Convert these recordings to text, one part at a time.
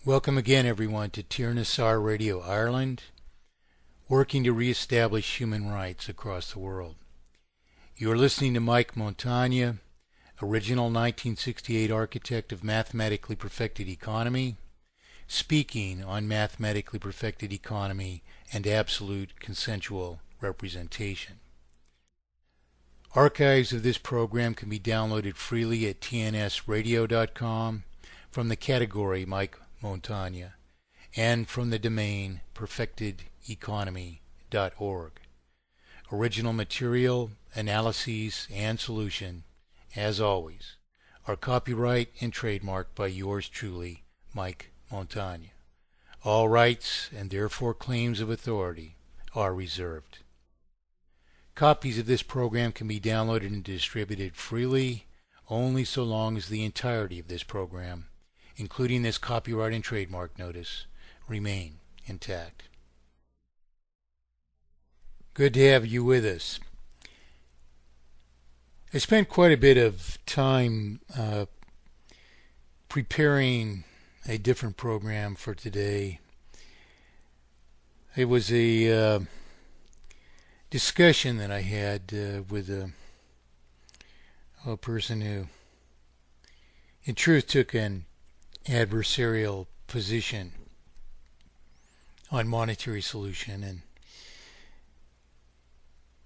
Welcome again, everyone, to Tirnassar Radio Ireland, working to re-establish human rights across the world. You are listening to Mike Montagne, original 1968 architect of mathematically perfected economy, speaking on mathematically perfected economy and absolute consensual representation. Archives of this program can be downloaded freely at tnsradio.com from the category Mike Montagne and from the domain perfectedeconomy.org. Original material, analyses, and solution, as always, are copyright and trademarked by yours truly, Mike Montagne. All rights and therefore claims of authority are reserved. Copies of this program can be downloaded and distributed freely only so long as the entirety of this program, including this copyright and trademark notice, remain intact. Good to have you with us. I spent quite a bit of time preparing a different program for today. It was a discussion that I had with a person who, in truth, took an adversarial position on monetary solution, and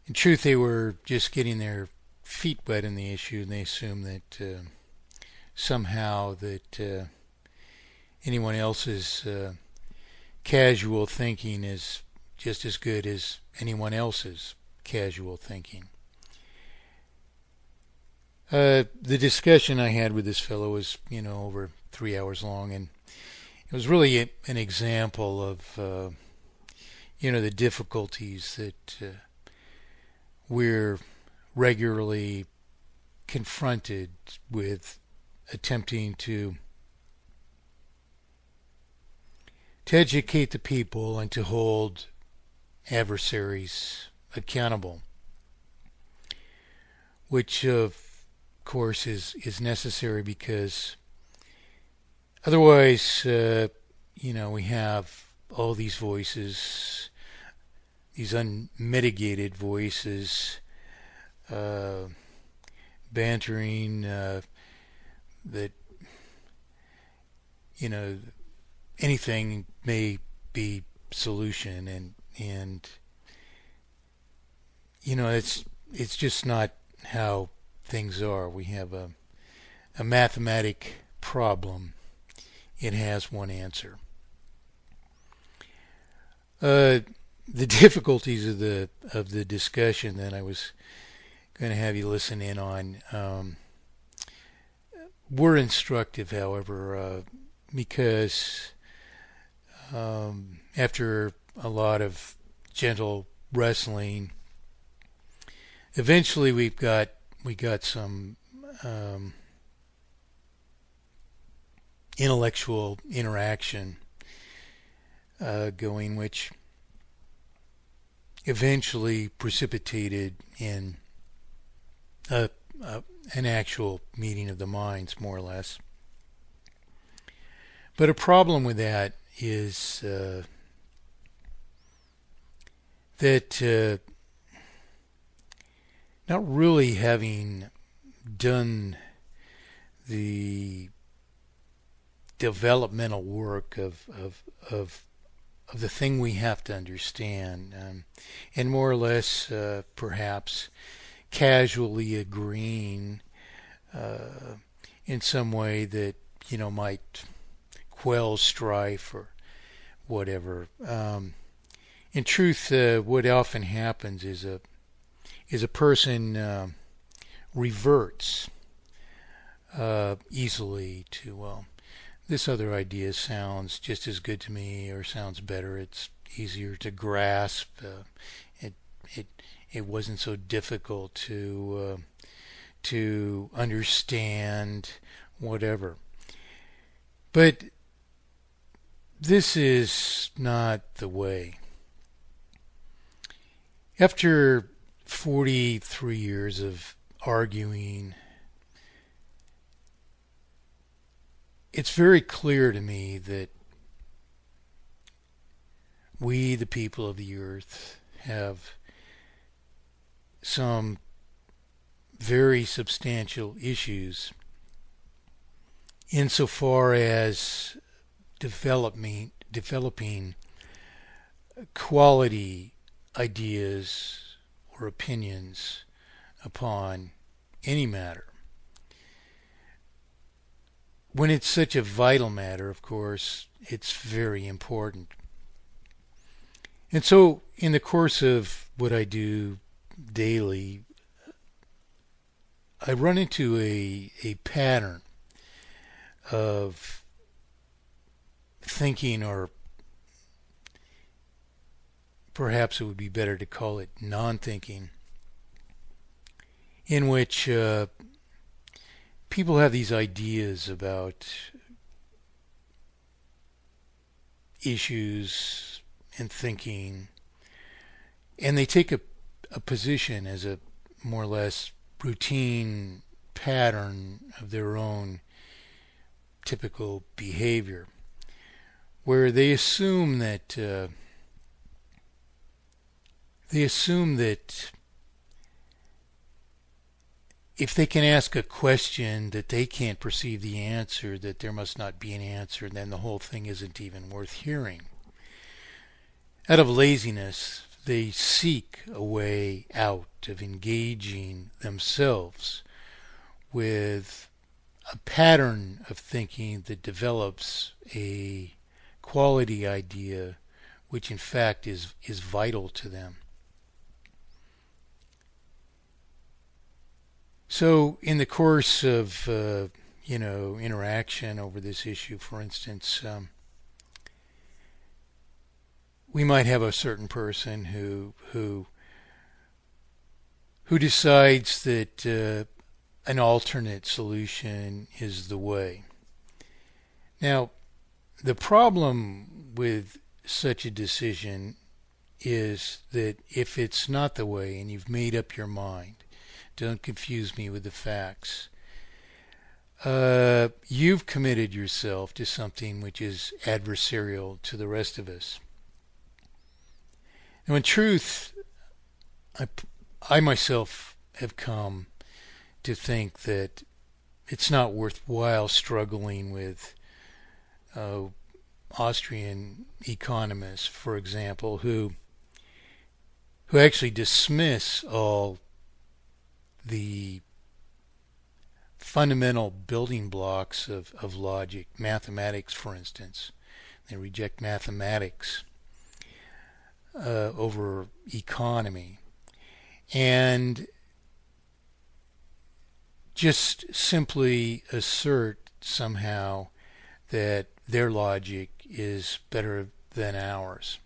in truth they were just getting their feet wet in the issue, and they assumed that somehow that anyone else's casual thinking is just as good as anyone else's casual thinking. The discussion I had with this fellow was, over 3 hours long, and it was really an example of, the difficulties that we're regularly confronted with attempting to educate the people and to hold adversaries accountable, which of course is necessary because otherwise we have all these voices, these unmitigated voices, bantering that anything may be solution, and it's just not how things are. We have a mathematic problem. It has one answer. The difficulties of the discussion that I was going to have you listen in on were instructive, however, because after a lot of gentle wrestling, eventually we got some intellectual interaction going, which eventually precipitated in an actual meeting of the minds, more or less. But a problem with that is that not really having done the developmental work of the thing we have to understand, and more or less perhaps casually agreeing in some way that might quell strife or whatever. In truth, what often happens is a person reverts easily to, well, this other idea sounds just as good to me, or sounds better. It's easier to grasp. It wasn't so difficult to understand, whatever. But this is not the way. After 43 years of arguing, it's very clear to me that we, the people of the earth, have some very substantial issues insofar as developing quality ideas or opinions upon any matter. When it's such a vital matter, of course, it's very important. And so, in the course of what I do daily, I run into a pattern of thinking, or perhaps it would be better to call it non-thinking, in which people have these ideas about issues and thinking, and they take a position as a more or less routine pattern of their own typical behavior, where they assume that if they can ask a question that they can't perceive the answer, that there must not be an answer, then the whole thing isn't even worth hearing. Out of laziness, they seek a way out of engaging themselves with a pattern of thinking that develops a quality idea which in fact is vital to them. So in the course of interaction over this issue, for instance, we might have a certain person who decides that an alternate solution is the way. Now, the problem with such a decision is that if it's not the way and you've made up your mind, don't confuse me with the facts, you've committed yourself to something which is adversarial to the rest of us. Now, in truth, I myself have come to think that it's not worthwhile struggling with Austrian economists, for example, who actually dismiss all the fundamental building blocks of logic, mathematics, for instance. They reject mathematics over economy, and just simply assert somehow that their logic is better than ours.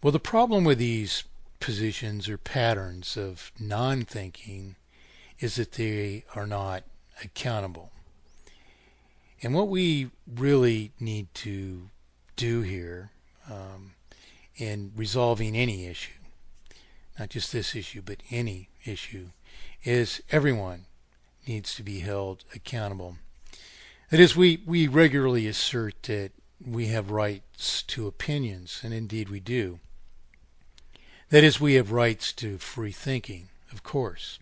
Well, the problem with these positions or patterns of non-thinking is that they are not accountable. And what we really need to do here in resolving any issue, not just this issue, but any issue, is everyone needs to be held accountable. That is, we regularly assert that we have rights to opinions, and indeed we do. That is, we have rights to free thinking, of course.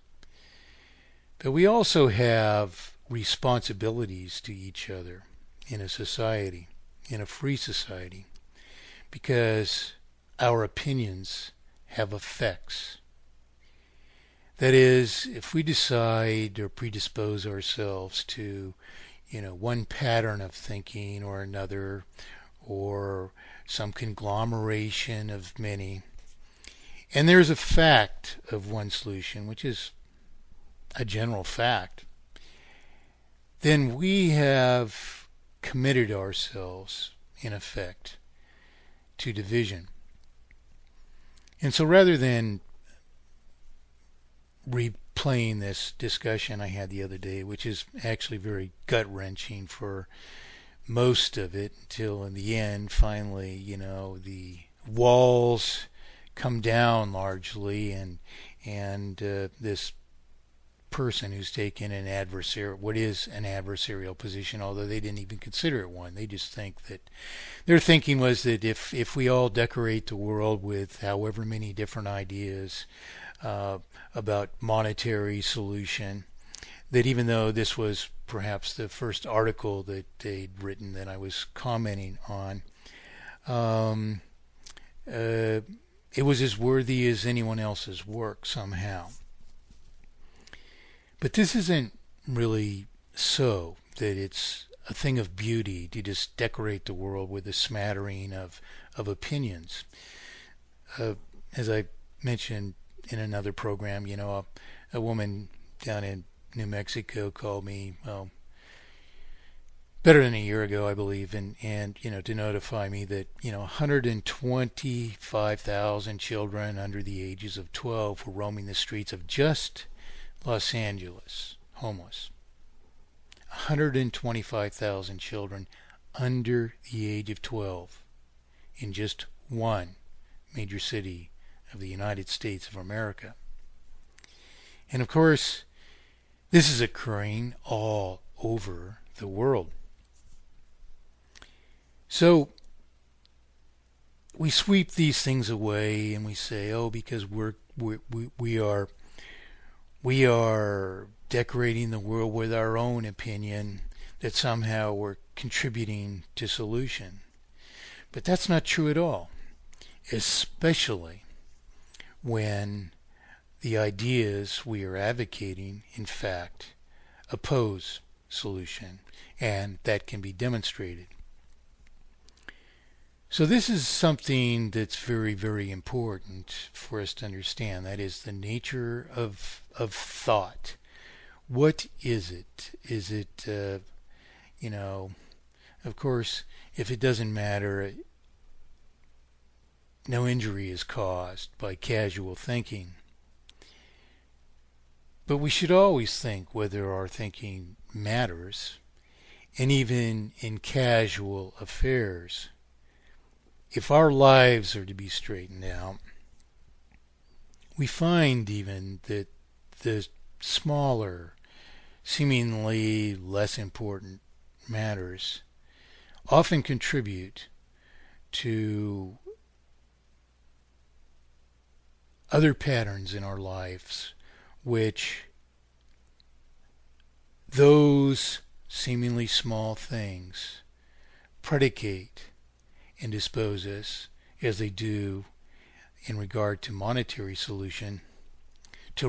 But we also have responsibilities to each other in a society, in a free society, because our opinions have effects. That is, if we decide or predispose ourselves to, one pattern of thinking or another, or some conglomeration of many, and there's a fact of one solution, which is a general fact, then we have committed ourselves, in effect, to division. And so rather than replaying this discussion I had the other day, which is actually very gut-wrenching for most of it, until in the end, finally, the walls come down largely, and this person who's taken an what is an adversarial position, although they didn't even consider it one. They just think that their thinking was that if we all decorate the world with however many different ideas about monetary solution, that even though this was perhaps the first article that they'd written that I was commenting on, it was as worthy as anyone else's work somehow. But this isn't really so, that it's a thing of beauty to just decorate the world with a smattering of opinions. As I mentioned in another program, a woman down in New Mexico called me, well, better than a year ago, I believe, and to notify me that 125,000 children under the ages of 12 were roaming the streets of just Los Angeles, homeless. 125,000 children under the age of 12 in just one major city of the United States of America. And of course, this is occurring all over the world. So we sweep these things away and we say, oh, because we are decorating the world with our own opinion, that somehow we're contributing to solution. But that's not true at all, especially when the ideas we are advocating, in fact, oppose solution, and that can be demonstrated. So this is something that's very, very important for us to understand. That is the nature of thought. What is it? Is it, of course, if it doesn't matter, no injury is caused by casual thinking. But we should always think whether our thinking matters, and even in casual affairs. If our lives are to be straightened out, we find even that the smaller, seemingly less important matters often contribute to other patterns in our lives, which those seemingly small things predicate and dispose us, as they do in regard to monetary solution, to